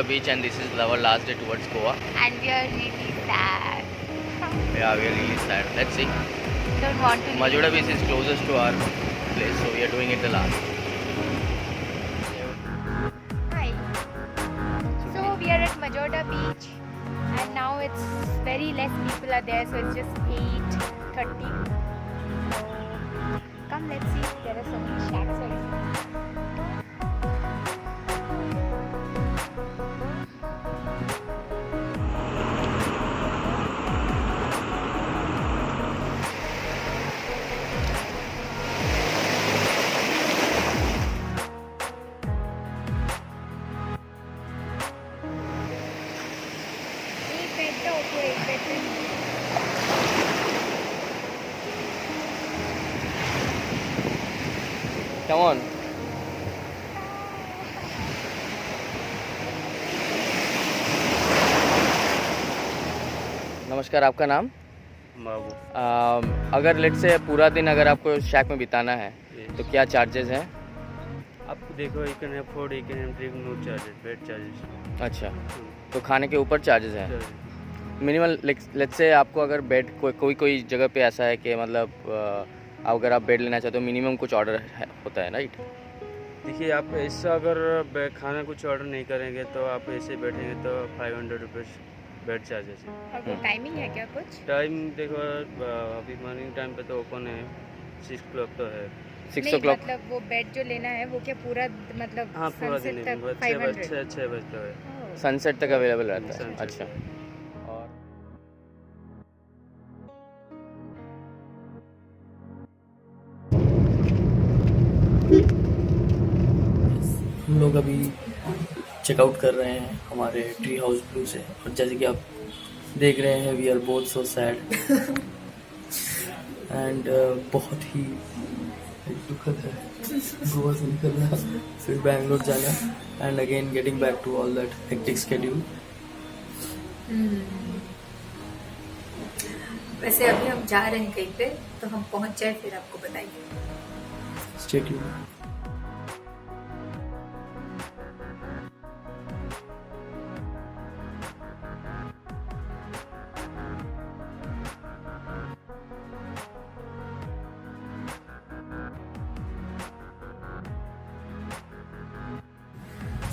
Majota beach, and this is our last day towards Goa. And we are really sad. Yeah, we are really sad. Let's see. Don't want to Majota leave. beach is closest to our place, so we are doing it the last. Hi. So we are at Majota beach, and now it's very less people are there, so it's just 8:30. So come, let's see. There are so many shacks also. एक bed का okay, एक bed पे Come on. नमस्कार, आपका नाम? बाबू। अगर late से पूरा दिन अगर आपको शैक में बिताना है तो क्या चार्जेस हैं? आप देखो, you can afford, you can drink, no charges, bed charges. अच्छा, तो खाने के ऊपर चार्जेस हैं? मिनिमल लेट से आपको अगर बेड कोई जगह पे ऐसा है कि मतलब अगर आप बेड लेना चाहते हो मिनिमम कुछ ऑर्डर होता है, राइट? देखिए, आप ऐसा अगर खाना कुछ ऑर्डर नहीं करेंगे तो आप ऐसे बैठेंगे तो 500 रुपीज़ बेड चार्जेस है। और वो टाइमिंग है क्या कुछ? टाइम देखो, अभी मॉर्निंग टाइम पे तो ओपन है, 6 o'clock तो है। 6 नहीं, o'clock? मतलब वो बेड जो लेना है वो क्या पूरा मतलब हाँ, पूरा दिन sunset तक 6 500? बजे तक है। सनसेट तक अवेलेबल रहता है। Sunset अच्छा। तक। और हम लोग अभी चेकआउट कर रहे हैं हमारे ट्री हाउस ब्लू से, और जैसे कि आप देख रहे हैं we are both so sad and बहुत ही दुखद है। गोवा से निकलना, फिर बैंगलोर जाना, and again getting back to all that hectic schedule. वैसे अभी हम जा रहे हैं कहीं पे, तो हम पहुंच जाए फिर आपको बताएंगे। Stay tuned.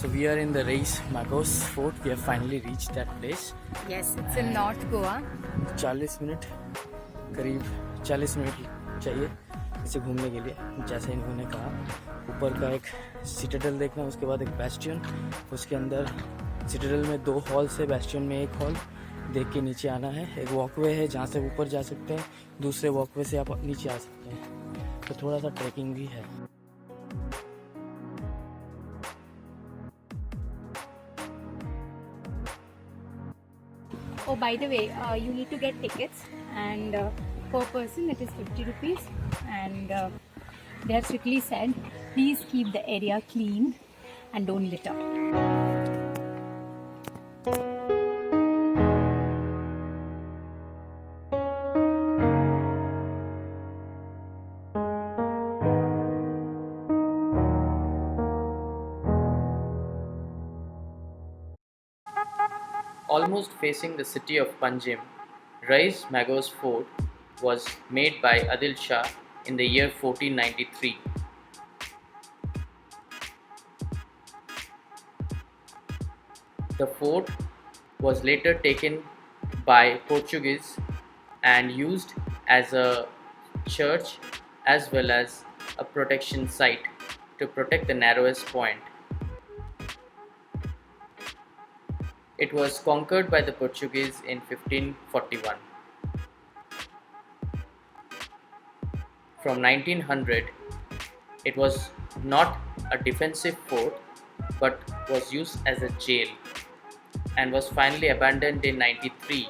So we are in the Reis Magos Fort. We have finally reached that place. Yes, it's in North Goa. 40 minute करीब 40 मिनट चाहिए इसे घूमने के लिए, जैसे इन्होंने कहा। ऊपर का एक सिटाडेल देखना, उसके बाद एक बेस्टियन, उसके अंदर सिटाडेल में 2 हॉल्स है, बेस्टियन में 1 हॉल। देख के नीचे आना है, एक वॉकवे है जहाँ से ऊपर जा सकते हैं, दूसरे वॉकवे से आप नीचे आ सकते हैं, तो थोड़ा सा ट्रैकिंग भी है। Oh, by the way, you need to get tickets, and per person it is 50 rupees, and they have strictly said please keep the area clean and don't litter. Almost facing the city of Panjim, Reis Magos Fort was made by Adil Shah in the year 1493. The fort was later taken by Portuguese and used as a church as well as a protection site to protect the narrowest point. It was conquered by the Portuguese in 1541. From 1900, it was not a defensive fort but was used as a jail and was finally abandoned in 93.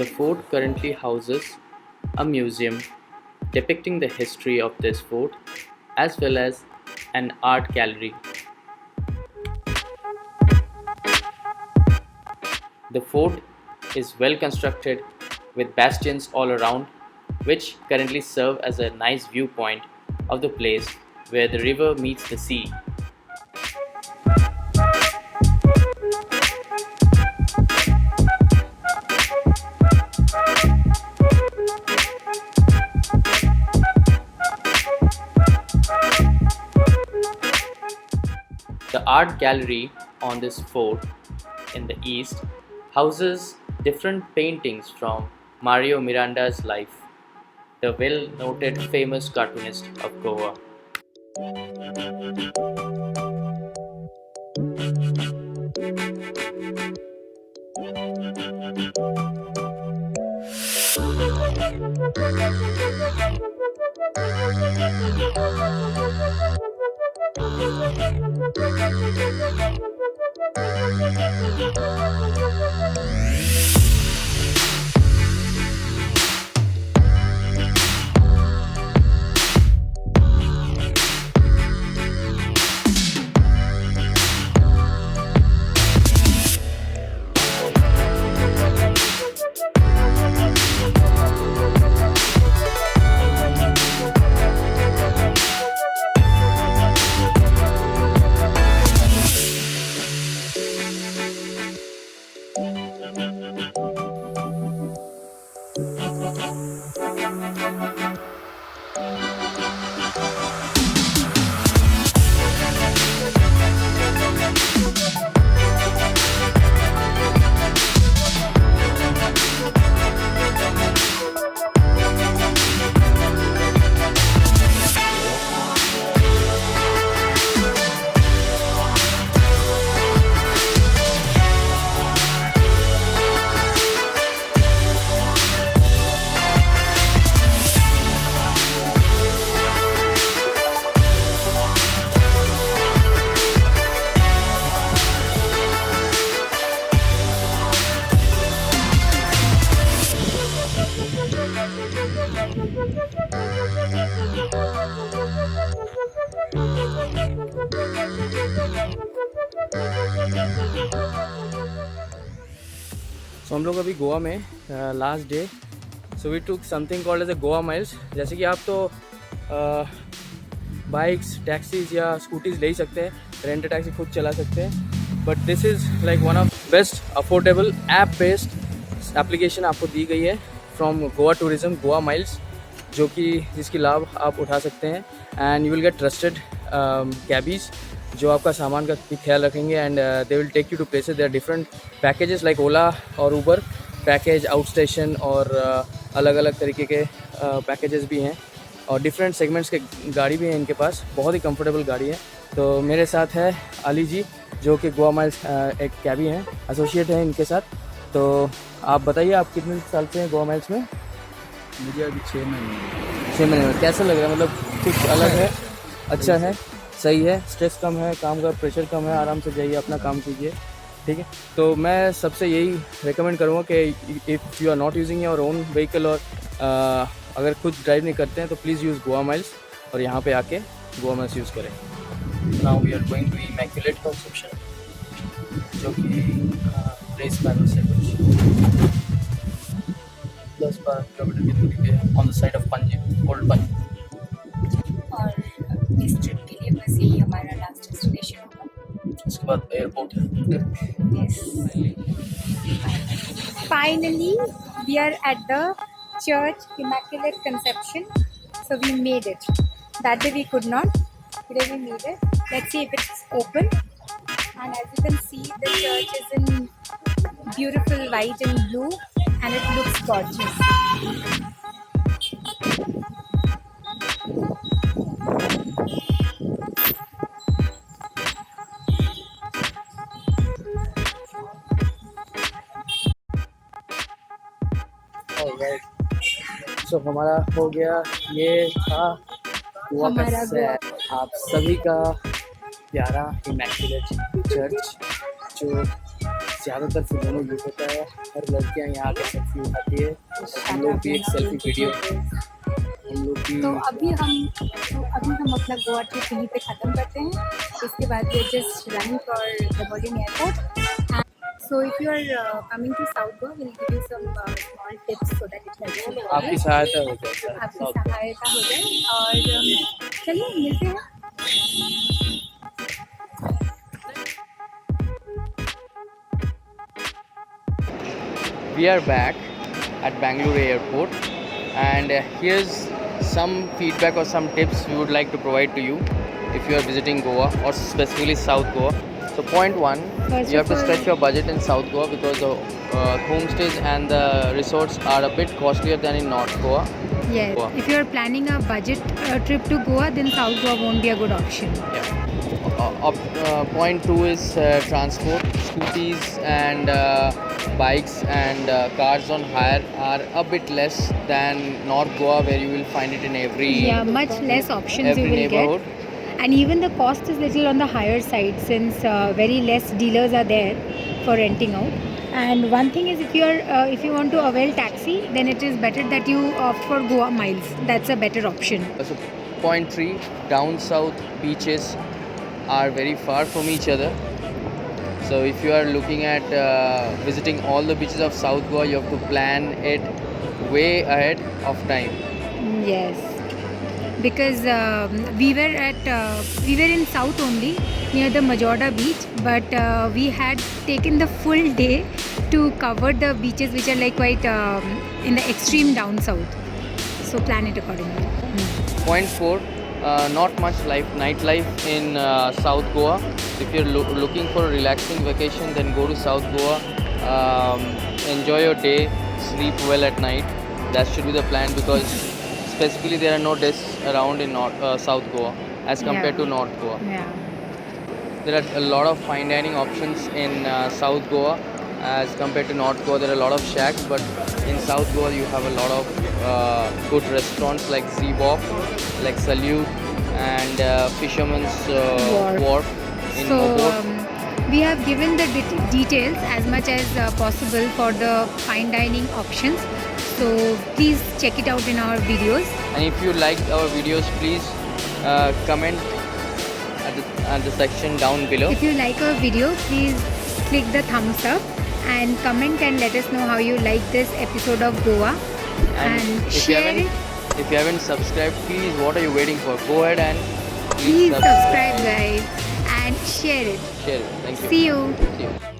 The fort currently houses a museum depicting the history of this fort as well as an art gallery. The fort is well constructed with bastions all around, which currently serve as a nice viewpoint of the place where the river meets the sea. The art gallery on this fort in the east houses different paintings from Mario Miranda's life, the well-noted famous cartoonist of Goa. सो हम लोग अभी गोवा में last day, so we took something called as a Goa miles. जैसे कि आप तो bikes, taxis या scooties ले ही सकते हैं, रेंट टैक्सी खुद चला सकते हैं, but this is like one of best affordable app based application आपको दी गई है from Goa tourism, Goa miles, जो कि जिसकी लाभ आप उठा सकते हैं। And you will get trusted cabbies जो आपका सामान का भी ख्याल रखेंगे, and they will take you to places. There different packages like Ola और ऊबर पैकेज, आउट स्टेशन और अलग अलग तरीके के पैकेजेस भी हैं, और डिफरेंट सेगमेंट्स के गाड़ी भी हैं इनके पास, बहुत ही कंफर्टेबल गाड़ी है। तो मेरे साथ है अली जी जो कि गोवा माइल्स एक कैबी हैं, एसोसिएट हैं इनके साथ। तो आप बताइए, आप कितने साल से हैं गोवा माइल्स में? मुझे अभी 6 महीने 6 महीने में। कैसा लग रहा है? मतलब कुछ अलग है, अच्छा है, सही है, स्ट्रेस कम है, काम का प्रेशर कम है, आराम से जाइए अपना काम कीजिए, ठीक है। तो मैं सबसे यही रेकमेंड करूँगा कि if you are not using your own vehicle, और अगर खुद ड्राइव नहीं करते हैं तो प्लीज़ यूज़ गोवा माइल्स और यहाँ पे आके गोवा माइल्स यूज़ करें। Now we are going to immaculate conception, जो कि प्लेस पैनल से कुछ 10-12 किलोमीटर की दूरी पे on the side of Panaji, old Panaji. और इस ट्रिप के लिए बस यही हमारा लास्ट डेस्टिनेशन होगा। उसके बाद एयरपोर्ट है। Finally, we are at the Church Immaculate Conception. So we made it. That day we could not. Today we made it. Let's see if it's open. And as you can see, the church is in beautiful white and blue, and it looks gorgeous. सो हमारा हो गया, ये था गोवा का हमारा सैर। आप सभी का प्यारा इमैक्युलेट चर्च, जो ज़्यादातर फिल्मों में यूज़ होता है। हर लड़कियां यहाँ आकर सेल्फी उठाती है, हम लोग भी एक सेल्फी वीडियो, हम लोग भी। तो अभी हम अपना गोवा ट्रिप यहीं पे ख़त्म करते हैं। इसके बाद we just running for the boarding airport. So if you are coming to South Goa, we'll give you some small tips so that it helps you. आपकी सहायता हो जाए आपकी सहायता हो जाए और चलिए मिलते हैं. We are back at Bangalore airport, and here's some feedback or some tips we would like to provide to you if you are visiting Goa or specifically South Goa. So point one, First you have of to all- stretch your budget in South Goa because the homestays and the resorts are a bit costlier than in North Goa. Yes. Goa. If you are planning a budget trip to Goa, then South Goa won't be a good option. Point two is transport. Scooties and bikes and cars on hire are a bit less than North Goa, where you will find it in every Yeah, much less options every you will neighborhood. get. And even the cost is little on the higher side since very less dealers are there for renting out. And one thing is, if you want to avail taxi, then it is better that you opt for Goa Miles. That's a better option. So point three, down south beaches are very far from each other. So if you are looking at visiting all the beaches of South Goa, you have to plan it way ahead of time. Yes, because we were in South only near the Majorda beach, but we had taken the full day to cover the beaches which are like quite in the extreme down south. So plan it accordingly. Point four, not much nightlife in South Goa. If you're looking for a relaxing vacation, then go to South Goa. Enjoy your day, sleep well at night. That should be the plan because specifically there are no desks around in South Goa as compared Yeah. to North Goa. Yeah. There are a lot of fine dining options in South Goa as compared to North Goa. There are a lot of shacks, but in South Goa you have a lot of good restaurants like Zeebop, like Salute, and Fisherman's Wharf in So Mobot. we have given the details as much as possible for the fine dining options. So please check it out in our videos. And if you liked our videos, please comment at the section down below. If you like our video, please click the thumbs up and comment and let us know how you like this episode of Goa and if share you it. haven't, if you haven't subscribed, please, what are you waiting for? Go ahead and Please subscribe guys and share it. Share it. Thank you. See you. See you.